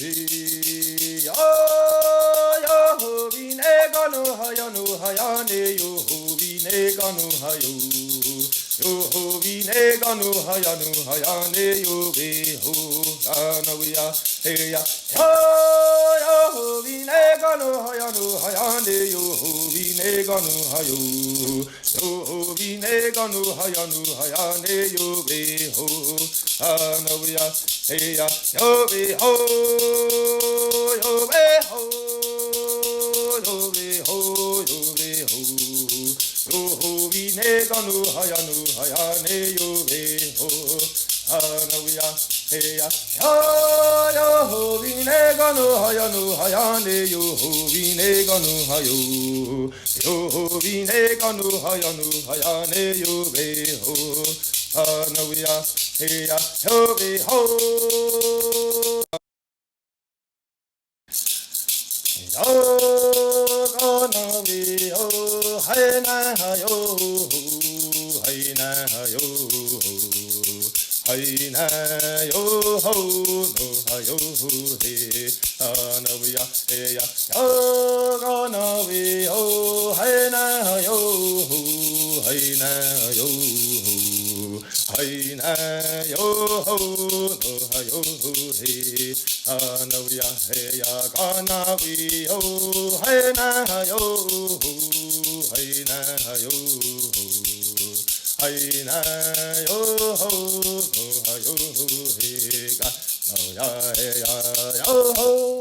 yo yo vine ganu hayanu hayane yo vine ganu hayo yo vine ganu hayanu hayane yo be ho anawiya hey ya yo vine ganu hayanu hayane yo vine ganu hayo yo vine ganu hayanu hayane yo be ho anawiya hey ya yo be ho yo be ho yo be ho yo be ho yo vine ganu hayane yo be ho anawiya hey ya yo vine ganu hayane yo vine ganu hayo yo vine ganu hayane yo be ho anawiya hey ya yo be ho yo gonna be oh hey na yo hey na yo hey na yo ho no yo hey anawiya hey ya yo gonna be oh hey na yo hey na yo hey na yo ho no yo hey anawiya hey ya gonna be oh hey na yo hey na yo hey na yo ho no yo hey ga no ya hey ya yo ho